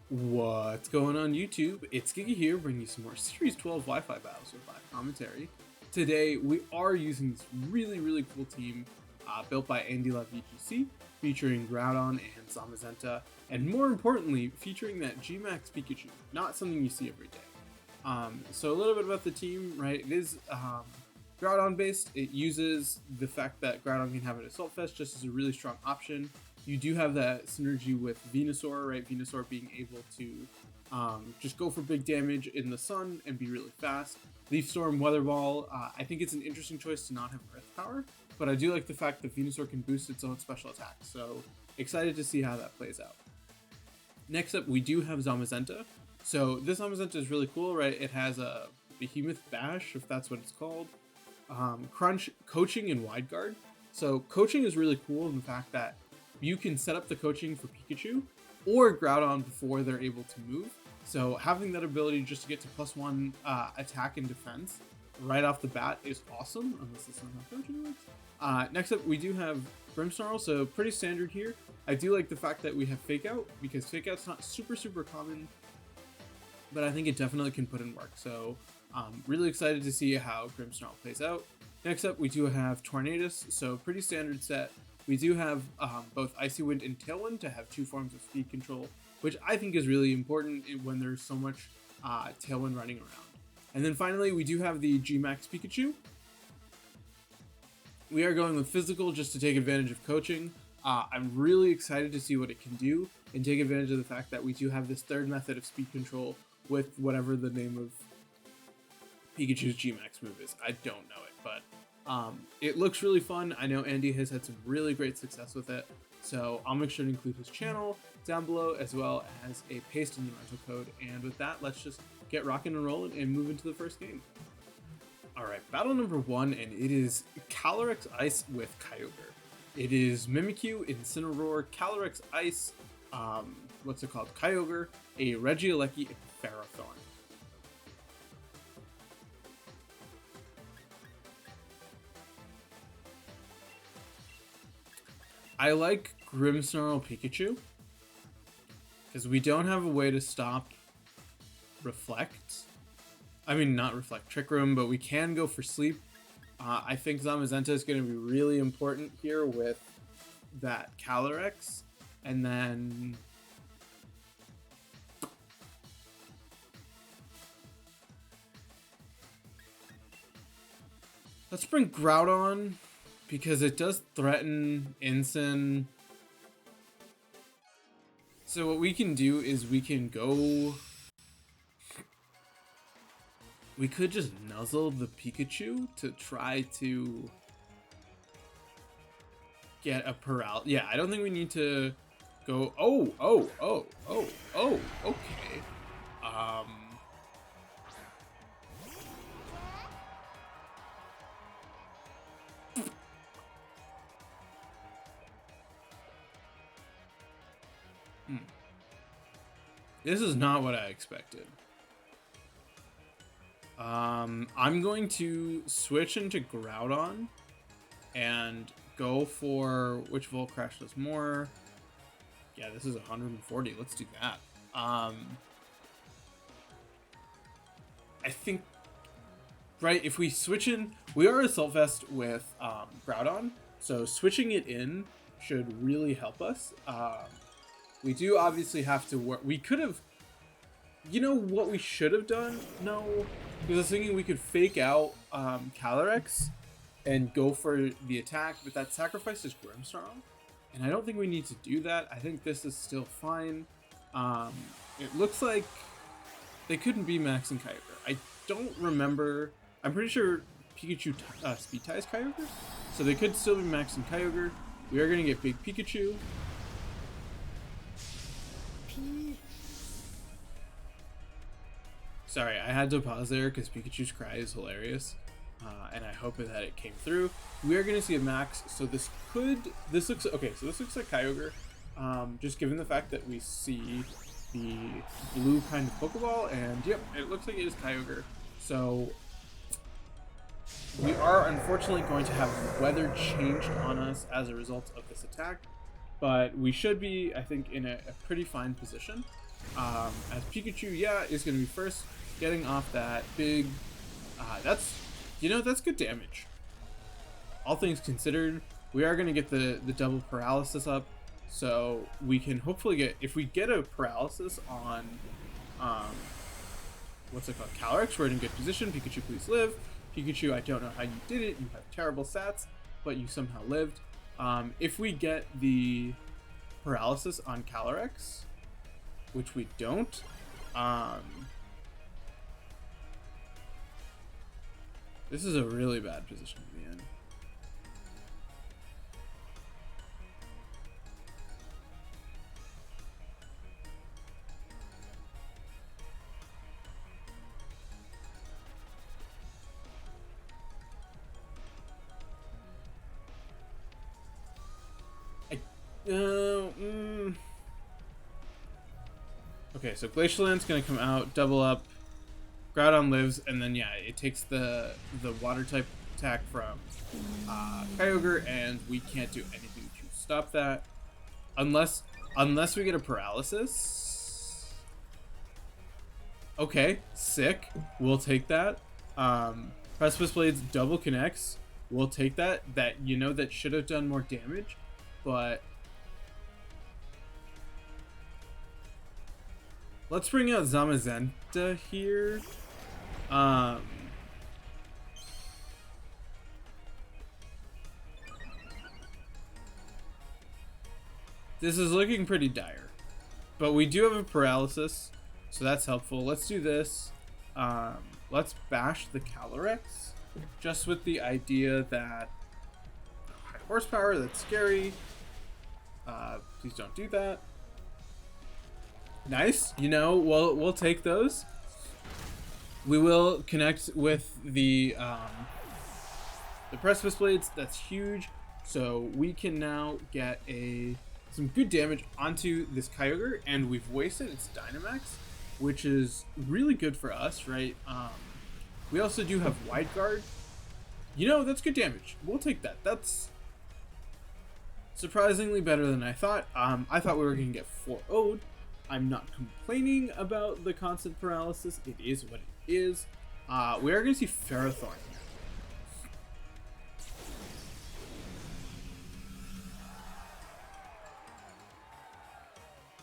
What's going on YouTube? It's Giga here, bringing you some more Series 12 Wi-Fi battles with live commentary. Today, we are using this really cool team built by AndyLaVGC, featuring Groudon and Zamazenta, and more importantly, featuring that GMax Pikachu, not something you see every day. So a little bit about the team, right? It is Groudon based. It uses the fact that Groudon can have an Assault Vest just as a really strong option. You do have that synergy with Venusaur, right? Venusaur being able to just go for big damage in the sun and be really fast. Leaf Storm, Weather Ball, I think it's an interesting choice to not have Earth Power, but I do like the fact that Venusaur can boost its own special attack, so excited to see how that plays out. Next up, we do have Zamazenta. So this Zamazenta is really cool, right? It has a Behemoth Bash, if that's what it's called. Crunch, Coaching, and Wide Guard. So Coaching is really cool in the fact that you can set up the coaching for Pikachu or Groudon before they're able to move. So having that ability just to get to +1 attack and defense right off the bat is awesome, unless that's not how coaching works. Next up, we do have Grimmsnarl, so pretty standard here. I do like the fact that we have Fake Out, because Fake Out's not super common, but I think it definitely can put in work. So really excited to see how Grimmsnarl plays out. Next up, we do have Tornadus, so pretty standard set. We do have both Icy Wind and Tailwind to have 2 forms of speed control, which I think is really important when there's so much Tailwind running around. And then finally, we do have the GMax Pikachu. We are going with Physical just to take advantage of coaching. I'm really excited to see what it can do and take advantage of the fact that we do have this third method of speed control with whatever the name of Pikachu's GMax move is. I don't know it, but it looks really fun. I know Andy has had some really great success with it, so I'll make sure to include his channel down below as well as a paste in the rental code. And with that, let's just get rocking and rolling and move into the first game. Alright, battle number 1, and it is Calyrex Ice with Kyogre. It is Mimikyu, Incineroar, Calyrex Ice, what's it called? Kyogre, a Regieleki, and Ferrothorn. I like Grimmsnarl Pikachu because we don't have a way to stop Reflect. I mean, not Reflect, Trick Room, but we can go for Sleep. I think Zamazenta is going to be really important here with that Calyrex. And then let's bring Groudon, because it does threaten Incin. So what we can do is we can go... We could just nuzzle the Pikachu to try to get a paralysis. Yeah, I don't think we need to go... okay. This is not what I expected. I'm going to switch into Groudon and go for which Volt Crash does more. Yeah, this is 140. Let's do that. I think, right, if we switch in, we are Assault Vest with Groudon, so switching it in should really help us. We do obviously have to work. We could have, you know what we should have done? No, because I was thinking we could fake out Calyrex and go for the attack, but that sacrifices Grimmsnarl, and I don't think we need to do that. I think this is still fine. It looks like they couldn't be maxing Kyogre. I don't remember. I'm pretty sure Pikachu speed ties Kyogre, so they could still be maxing Kyogre. We are going to get big Pikachu. Sorry, I had to pause there because Pikachu's cry is hilarious, and I hope that it came through. We are going to see a max, so this looks like Kyogre, just given the fact that we see the blue kind of Pokeball, and yep, it looks like it is Kyogre. So we are unfortunately going to have weather changed on us as a result of this attack, but we should be, I think, in a pretty fine position. as Pikachu, yeah, is going to be first, getting off that big, that's good damage. All things considered, we are going to get the double paralysis up, so we can hopefully get, if we get a paralysis on, what's it called, Calyrex, we're in a good position. Pikachu, please live. Pikachu, I don't know how you did it. You have terrible stats, but you somehow lived. If we get the paralysis on Calyrex, which we don't, this is a really bad position to be in. Okay, so Glacial Land's gonna come out, double up. Groudon lives, and then yeah, it takes the water type attack from Kyogre, and we can't do anything to stop that unless we get a paralysis. Okay, sick. We'll take that. Precipice Blades double connects. We'll take that. That should have done more damage, but let's bring out Zamazenta here. This is looking pretty dire, but we do have a paralysis, so that's helpful. Let's do this. Let's bash the Calyrex, just with the idea that high horsepower, that's scary. Please don't do that. Nice. We'll take those. We will connect with the Precipice Blades. That's huge. So we can now get some good damage onto this Kyogre, and we've wasted its Dynamax, which is really good for us, right? We also do have Wide Guard. That's good damage. We'll take that. That's surprisingly better than I thought. I thought we were going to get 4-0'd. I'm not complaining about the constant paralysis. It is what it is. We are going to see Ferrothorn here.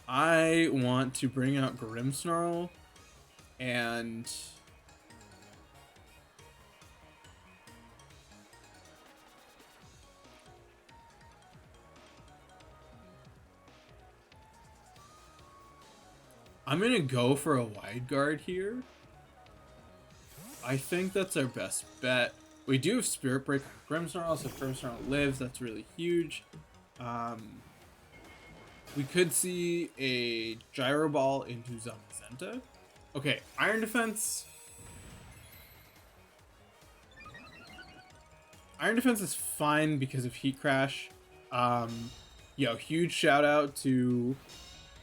I want to bring out Grimmsnarl, and I'm gonna go for a Wide Guard here. I think that's our best bet. We do have Spirit Break on Grimmsnarl, so if Grimmsnarl lives, that's really huge. We could see a Gyro Ball into Zamazenta. Okay, Iron Defense. Iron Defense is fine because of Heat Crash. Huge shout out to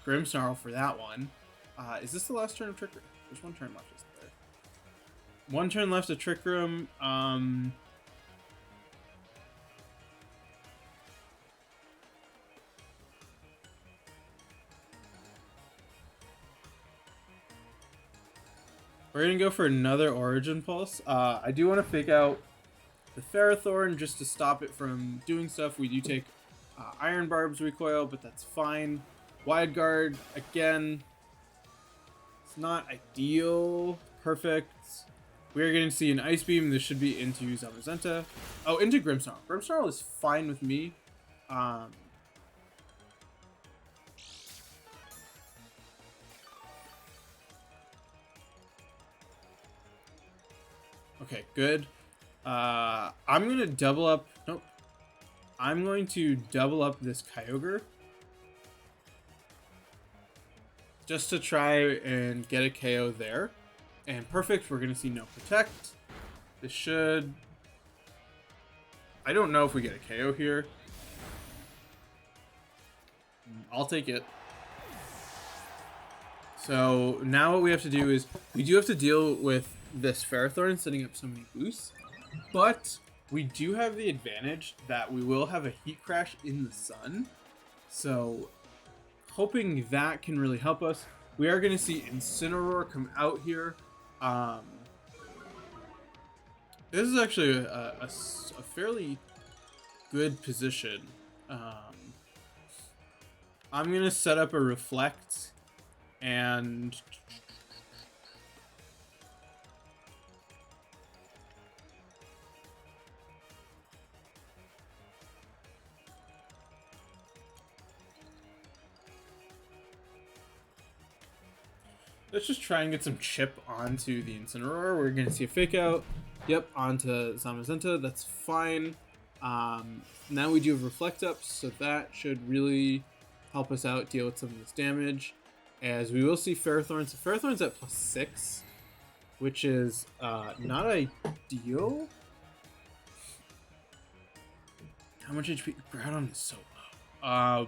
Grimmsnarl for that one. Is this the last turn of Trick Room? There's one turn left, isn't there? One turn left of Trick Room. We're gonna go for another Origin Pulse. I do want to fake out the Ferrothorn just to stop it from doing stuff. We do take Iron Barb's recoil, but that's fine. Wide Guard, again, it's not ideal. Perfect. We are going to see an Ice Beam. This should be into Zamazenta. Oh, into Grimmsnarl. Grimmsnarl is fine with me. Okay, good. I'm going to double up. Nope. I'm going to double up this Kyogre, just to try and get a KO there. And perfect, we're going to see no Protect. This should... I don't know if we get a KO here. I'll take it. So now what we have to do is, we do have to deal with this Ferrothorn setting up so many boosts. But we do have the advantage that we will have a Heat Crash in the sun. So hoping that can really help us. We are going to see Incineroar come out here. This is actually a fairly good position. I'm going to set up a Reflect and... let's just try and get some chip onto the Incineroar. We're going to see a Fake Out. Yep, onto Zamazenta. That's fine. Now we do have Reflect Up, so that should really help us out, deal with some of this damage. As we will see Ferrothorn. So Ferrothorn's at +6, which is not ideal. How much HP? Groudon is so low.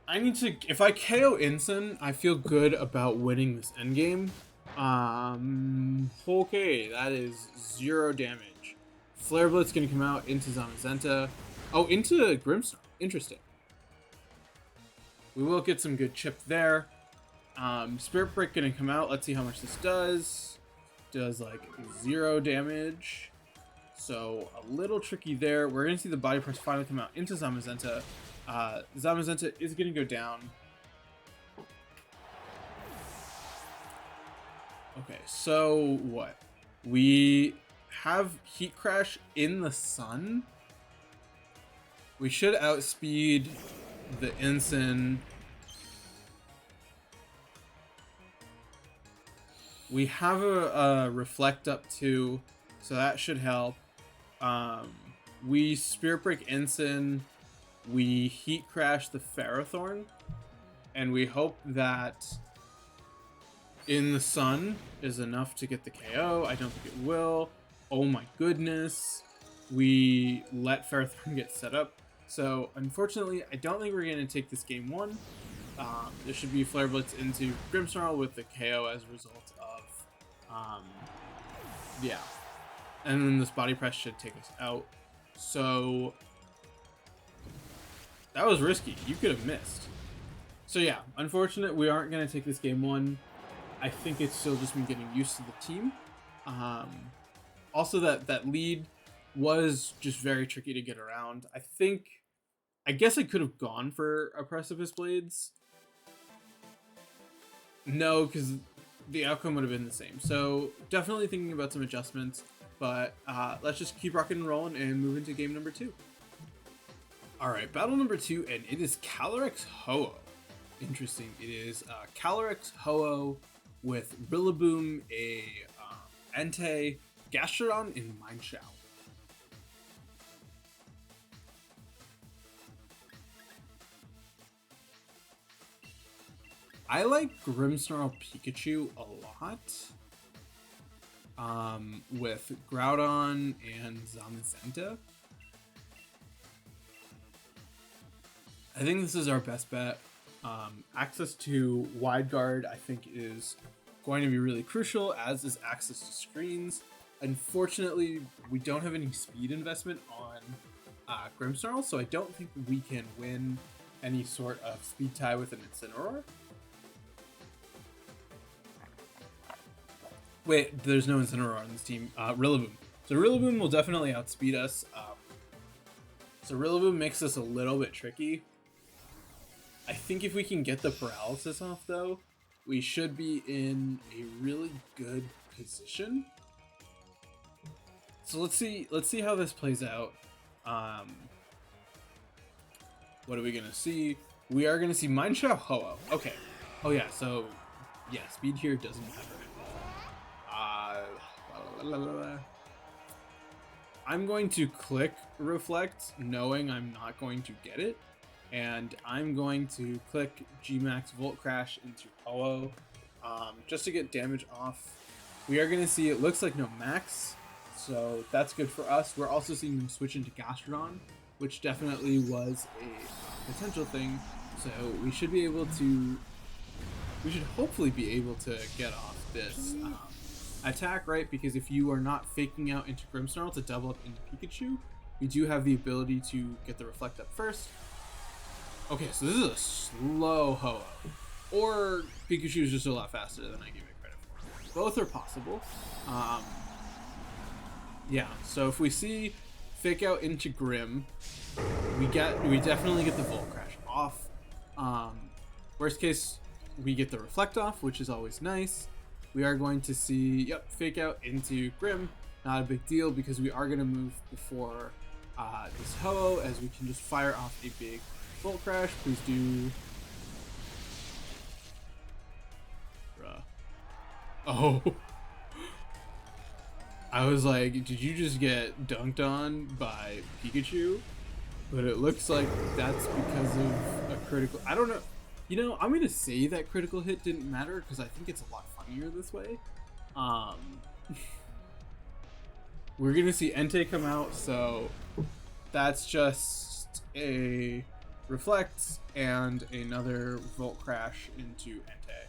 I need to, if I KO Incin, I feel good about winning this endgame. Okay, that is 0 damage. Flare Blitz gonna come out into Zamazenta. Oh, into Grimmsnarl. Interesting. We will get some good chip there. Spirit Break gonna come out. Let's see how much this does. Does like 0 damage. So a little tricky there. We're gonna see the Body Press finally come out into Zamazenta. Zamazenta is going to go down. Okay, so what? We have Heat Crash in the sun. We should outspeed the Incin. We have a Reflect up too, so that should help. We Spirit Break Incin. We Heat Crash the Ferrothorn, and we hope that in the sun is enough to get the KO. I don't think it will. Oh my goodness. We let Ferrothorn get set up. So unfortunately, I don't think we're going to take this game 1. There should be Flare Blitz into Grimmsnarl with the KO as a result of, yeah. And then this Body Press should take us out. So... that was risky. You could have missed. So yeah, unfortunate. We aren't going to take this game 1. I think it's still just me getting used to the team. Also, that lead was just very tricky to get around. I guess I could have gone for a Precipice Blades. No, because the outcome would have been the same. So definitely thinking about some adjustments. But let's just keep rocking and rolling and move into game number 2. Alright, battle number 2, and it is Calyrex Ho-Oh. Interesting. It is Calyrex Ho-Oh with Rillaboom, a Entei, Gastrodon, and Mineshaw. I like Grimmsnarl Pikachu a lot. With Groudon and Zamazenta. I think this is our best bet. Access to Wide Guard, I think, is going to be really crucial, as is access to screens. Unfortunately, we don't have any speed investment on Grimmsnarl, so I don't think we can win any sort of speed tie with an Incineroar. Wait, there's no Incineroar on this team. Rillaboom. So Rillaboom will definitely outspeed us. So Rillaboom makes this a little bit tricky. I think if we can get the paralysis off, though, we should be in a really good position. So let's see how this plays out. What are we gonna see? We are gonna see Mineshaw Ho-Oh. Okay. Oh yeah. So yeah, speed here doesn't matter. I'm going to click Reflect, knowing I'm not going to get it. And I'm going to click GMax Volt Crash into Ho-Oh just to get damage off. We are going to see it looks like no max, so that's good for us. We're also seeing them switch into Gastrodon, which definitely was a potential thing. So we should be able to, we should hopefully be able to get off this attack, right? Because if you are not faking out into Grimmsnarl to double up into Pikachu, we do have the ability to get the Reflect up first. Okay, so this is a slow Ho-Oh. Or Pikachu is just a lot faster than I give it credit for. Both are possible. Yeah, so if we see Fake Out into Grim, we definitely get the Volt Crash off. Worst case, we get the Reflect off, which is always nice. We are going to see, yep, Fake Out into Grim. Not a big deal because we are going to move before this Ho-Oh, as we can just fire off a big Volt Crash. Please do. Bruh. Oh. I was like, did you just get dunked on by Pikachu? But it looks like that's because of a critical. I don't know. You know, I'm going to say that critical hit didn't matter because I think it's a lot funnier this way. We're going to see Entei come out, so that's just a Reflect and another Volt Crash into Entei.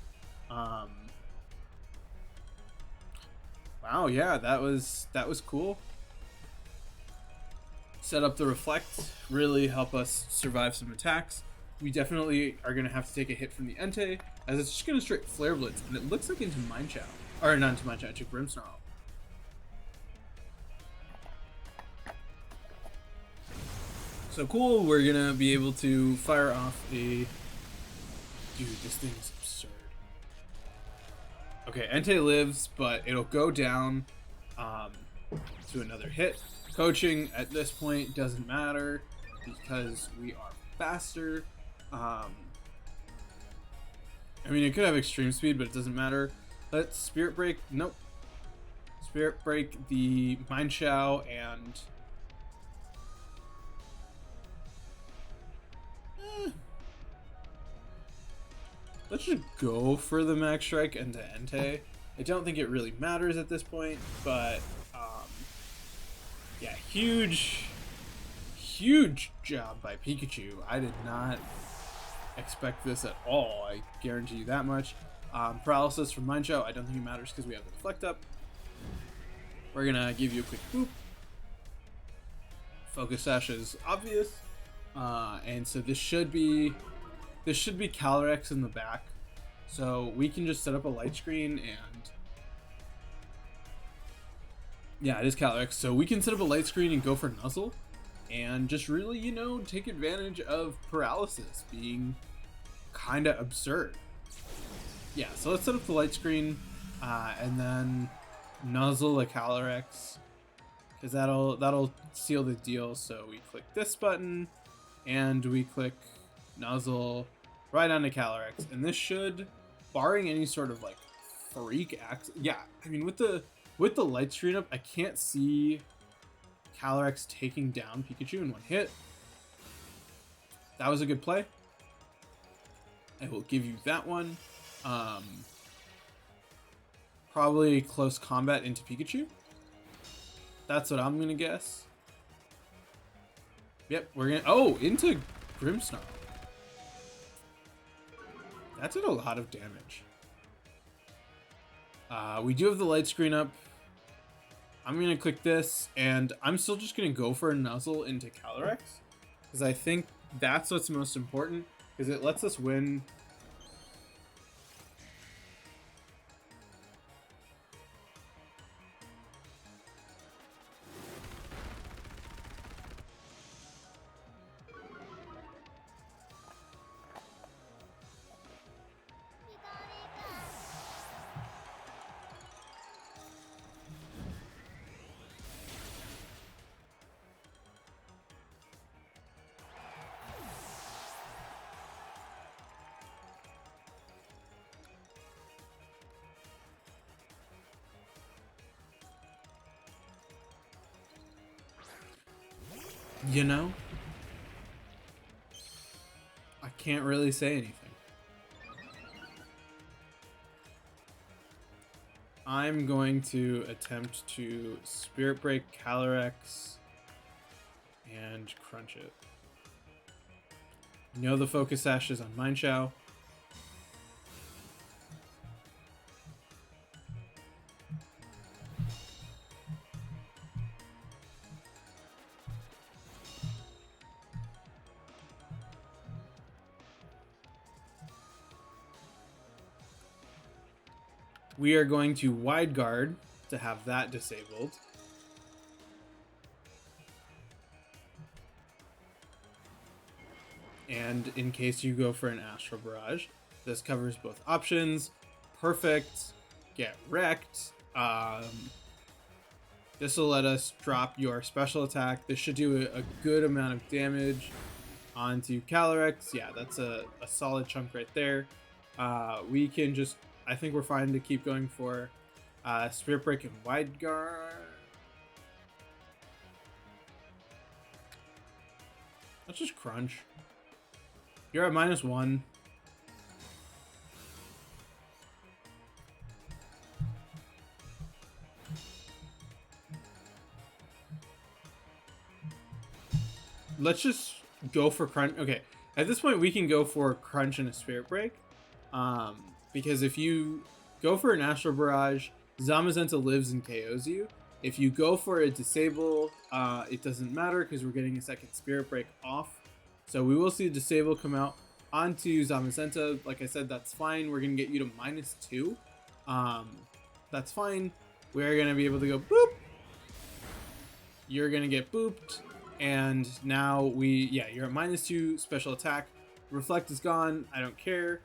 Wow, yeah, that was cool. Set up the Reflect, really help us survive some attacks. We definitely are going to have to take a hit from the Entei, as it's just going to straight Flare Blitz, and it looks like into Mind Chow. Or not into Mind Chow, into Grimmsnarl. So cool, we're going to be able to fire off a... Dude, this thing is absurd. Okay, Entei lives, but it'll go down to another hit. Coaching at this point doesn't matter because we are faster. I mean, it could have extreme speed, but it doesn't matter. Let's Spirit Break. Nope. Spirit Break the Mind Chow and... Let's just go for the Max Strike into Entei. I don't think it really matters at this point, but yeah, huge job by Pikachu. I did not expect this at all. I guarantee you that much. Paralysis from Mind Chow, I don't think it matters because we have the Reflect up. We're gonna give you a quick boop. Focus Sash is obvious, and so this should be Calyrex in the back, so we can just set up a light screen and yeah, it is Calyrex. So we can set up a light screen and go for Nuzzle and just really, you know, take advantage of paralysis being kind of absurd. Yeah, so let's set up the light screen and then Nuzzle a Calyrex because that'll seal the deal. So we click this button and we click Nuzzle right onto Calyrex, and this should, barring any sort of like freak yeah, I mean with the light screen up, I can't see Calyrex taking down Pikachu in one hit. That was a good play. I will give you that one. Probably close combat into Pikachu. That's what I'm gonna guess. Yep, we're gonna, oh, into Grimmsnarl. That did a lot of damage. We do have the light screen up. I'm going to click this, and I'm still just going to go for a Nuzzle into Calyrex, because I think that's what's most important, because it lets us win. You know, I can't really say anything. I'm going to attempt to Spirit Break Calyrex and crunch it. You know the Focus Sash is on Mind Chow. We are going to wide guard to have that disabled. And in case you go for an Astral Barrage, this covers both options. Perfect. Get wrecked. This will let us drop your special attack. This should do a good amount of damage onto Calyrex. Yeah, that's a solid chunk right there. We can just, I think we're fine to keep going for Spirit Break and Wide Guard. Let's just crunch. You're at -1. Let's just go for crunch. Okay, at this point we can go for crunch and a Spirit Break, because if you go for an Astral Barrage, Zamazenta lives and KOs you. If you go for a disable, it doesn't matter because we're getting a second Spirit Break off. So we will see a disable come out onto Zamazenta. Like I said, that's fine. We're gonna get you to -2. That's fine. We're gonna be able to go boop. You're gonna get booped. And now you're at -2 special attack. Reflect is gone. I don't care.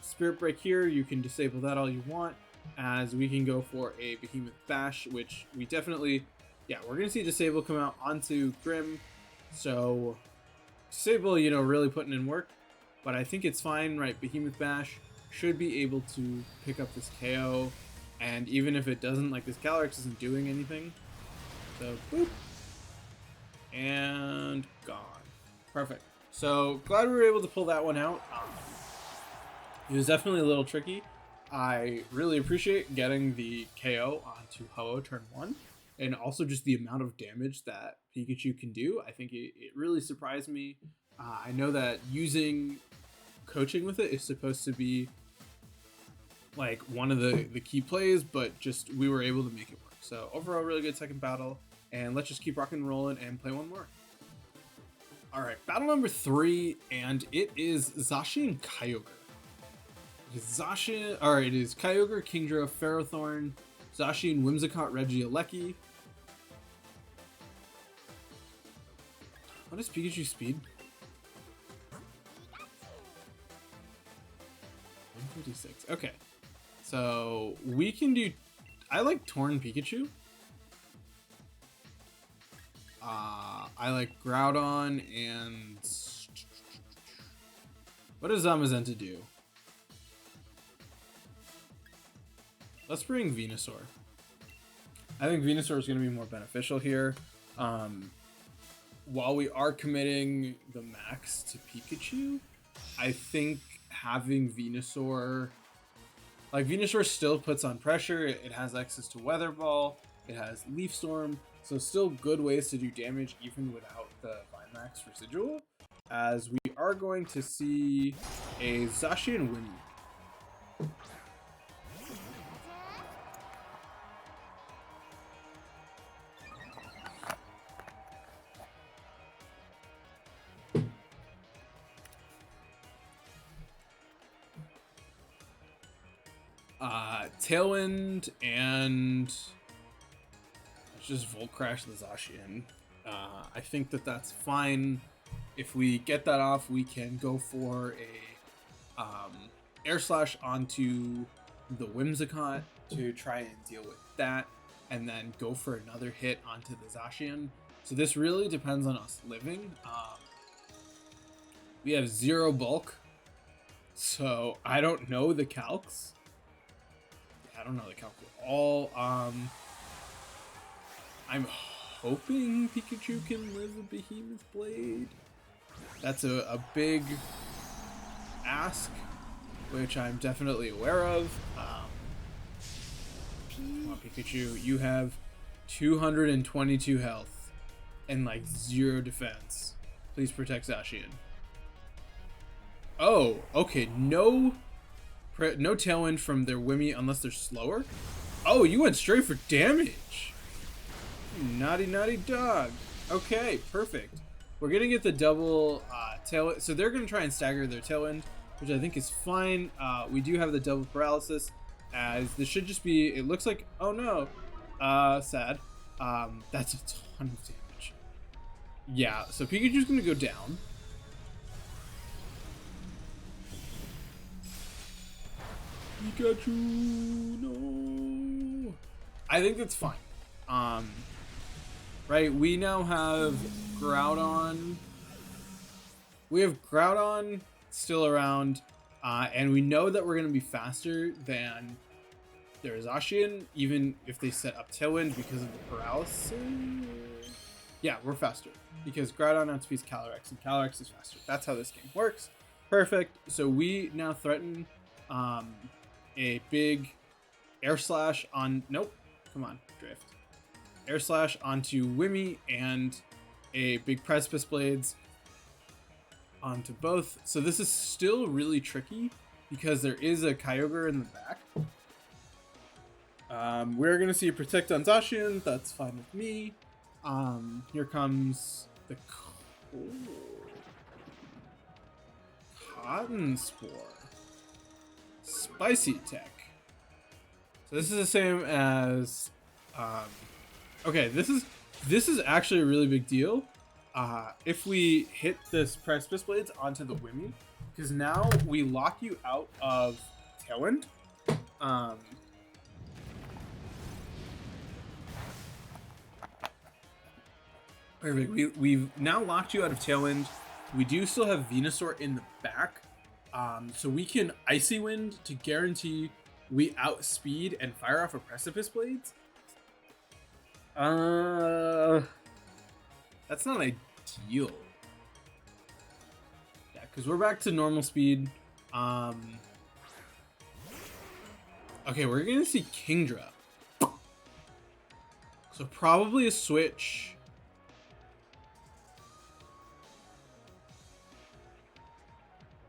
Spirit Break here, you can disable that all you want, as we can go for a Behemoth Bash, which we definitely, we're gonna see disable come out onto Grim. So disable, really putting in work, but I think it's fine, right? Behemoth Bash should be able to pick up this KO, and even if it doesn't, like this Calyrex isn't doing anything. So boop. And gone. Perfect. So glad we were able to pull that one out. It was definitely a little tricky. I really appreciate getting the KO onto Ho-Oh turn 1, and also just the amount of damage that Pikachu can do. I think it really surprised me. I know that using coaching with it is supposed to be like one of the key plays, but just we were able to make it work. So overall, really good second battle. And let's just keep rocking and rolling and play one more. All right, battle number 3, and it is Zacian Kyogre. It is Kyogre, Kingdra, Ferrothorn, Zacian, Whimsicott, Regieleki. What is Pikachu's speed? 156. Okay, so we can do. I like Torn Pikachu. I like Groudon, and what does Zamazenta do? Let's bring Venusaur. I think Venusaur is going to be more beneficial here. While we are committing the max to Pikachu, I think having Venusaur, like Venusaur still puts on pressure. It has access to Weather Ball. It has Leaf Storm. So still good ways to do damage even without the Max residual, as we are going to see a Zacian Winnie. Tailwind, and let's just Volt Crash the Zacian. I think that's fine. If we get that off, we can go for a Air Slash onto the Whimsicott to try and deal with that, and then go for another hit onto the Zacian. So this really depends on us living. We have 0 bulk, so I don't know the calcs. I don't know the calc at all. I'm hoping Pikachu can live a Behemoth Blade. That's a big ask, which I'm definitely aware of. Come on, Pikachu, you have 222 health and like 0 defense. Please protect Zacian. Oh, okay, no Tailwind from their Wimmy unless they're slower. Oh, you went straight for damage. Naughty, naughty dog. Okay, perfect. We're gonna get the double Tailwind. So they're gonna try and stagger their Tailwind, which I think is fine. We do have the double paralysis. as this should just be, it looks like, oh no, sad. That's a ton of damage. Yeah, so Pikachu's gonna go down. Pikachu, no. I think that's fine. Right, we now have Groudon. We have Groudon still around, and we know that we're going to be faster than their Zacian, even if they set up Tailwind because of the paralysis. Yeah, we're faster because Groudon outspeeds Calyrex, and Calyrex is faster. That's how this game works. Perfect. So we now threaten a big Air Slash on... Nope. Come on, Drift. Air Slash onto Wimmy and a big Precipice Blades onto both. So this is still really tricky because there is a Kyogre in the back. We're going to see a Protect on Zacian. That's fine with me. Here comes the Cotton Spore. Spicy Tech. So this is the same as... okay, this is actually a really big deal. If we hit this Precipice Blades onto the Wimmy, because now we lock you out of Tailwind. Perfect. We've now locked you out of Tailwind. We do still have Venusaur in the back. So we can Icy Wind to guarantee we outspeed and fire off a Precipice Blades. That's not ideal. Yeah, because we're back to normal speed. Okay, we're gonna see Kingdra. So probably a switch.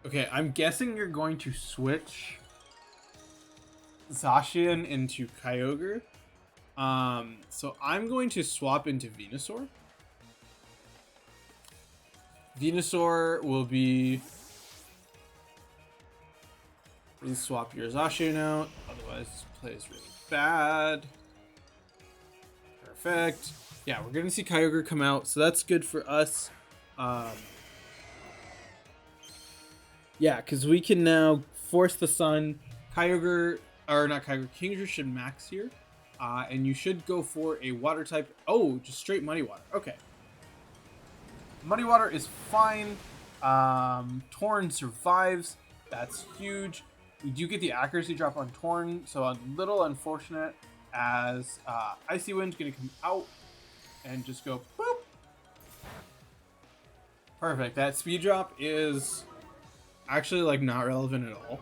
Okay, I'm guessing you're going to switch Zacian into Kyogre. So I'm going to swap into Venusaur. Venusaur will be... Please swap your Zacian out, otherwise this plays really bad. Perfect. Yeah, we're going to see Kyogre come out, so that's good for us. Yeah, because we can now force the sun. Kyogre, or not Kyogre, Kingdra should max here. And you should go for a water type. Oh, just straight Muddy Water. Okay. Muddy Water is fine. Torn survives. That's huge. We do get the accuracy drop on Torn, so a little unfortunate as Icy Wind's going to come out and just go boop. Perfect. That speed drop is actually like not relevant at all.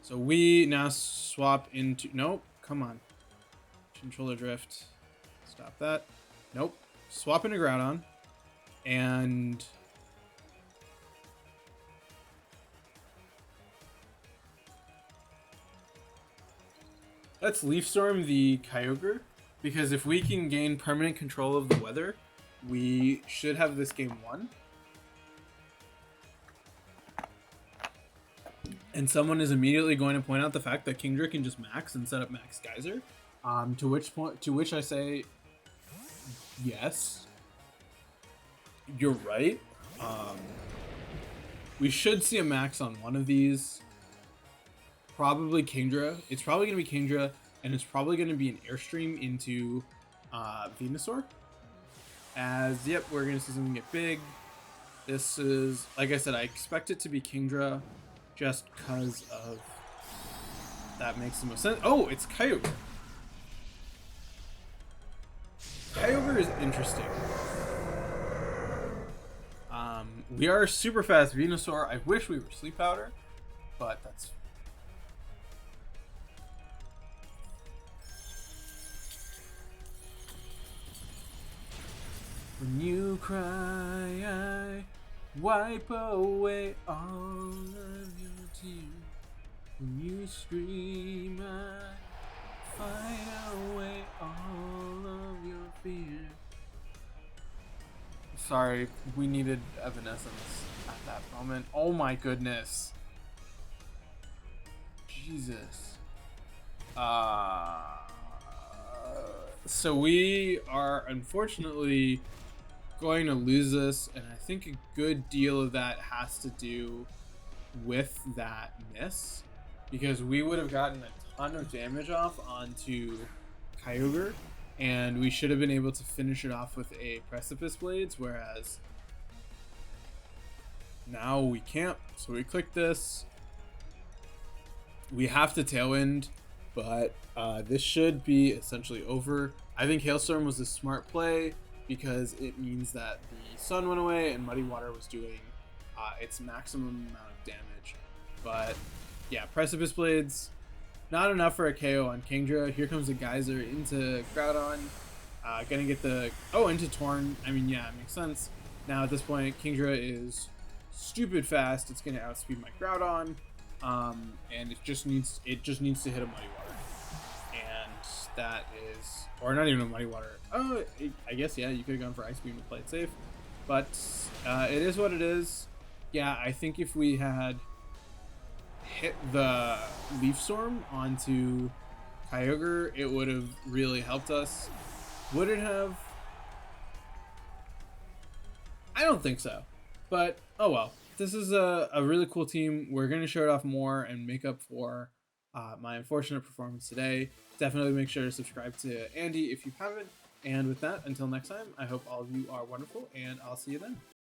So we now swap into... Nope, come on. Controller drift. Stop that. Nope. Swap into Groudon. And... let's Leaf Storm the Kyogre, because if we can gain permanent control of the weather, we should have this game won. And someone is immediately going to point out the fact that Kingdra can just max and set up Max Geyser. To which I say, yes, you're right. We should see a max on one of these. Probably Kingdra. It's probably going to be Kingdra, and it's probably going to be an Airstream into Venusaur. As, yep, we're going to see something get big. This is, like I said, I expect it to be Kingdra just because of that makes the most sense. Oh, it's Kyogre. Kyogre is interesting. We are super fast Venusaur. I wish we were Sleep Powder, but that's... When you cry, I wipe away all of your tears. When you scream, I fight away all of your fear. Sorry, we needed Evanescence at that moment. Oh my goodness. Jesus. So we are unfortunately going to lose this, and I think a good deal of that has to do with that miss, because we would have gotten a ton of damage off onto Kyogre, and we should have been able to finish it off with a Precipice Blades, whereas now we can't. So we click this. We have to Tailwind, but this should be essentially over. I think Hailstorm was a smart play because it means that the sun went away and Muddy Water was doing its maximum amount of damage. But yeah, Precipice Blades, not enough for a KO on Kingdra. Here comes the Geyser into Groudon. Gonna get the, into Torn. I mean, yeah, it makes sense. Now at this point, Kingdra is stupid fast. It's gonna outspeed my Groudon. And it just needs to hit a Muddy Water. And that is, or not even a Muddy Water. I guess, yeah, you could have gone for Ice Beam to play it safe. But it is what it is. Yeah, I think if we had hit the Leaf Storm onto Kyogre, it would have really helped us. Would it have? I don't think so. But, oh well. This is a really cool team. We're going to show it off more and make up for my unfortunate performance today. Definitely make sure to subscribe to Andy if you haven't. And with that, until next time, I hope all of you are wonderful, and I'll see you then.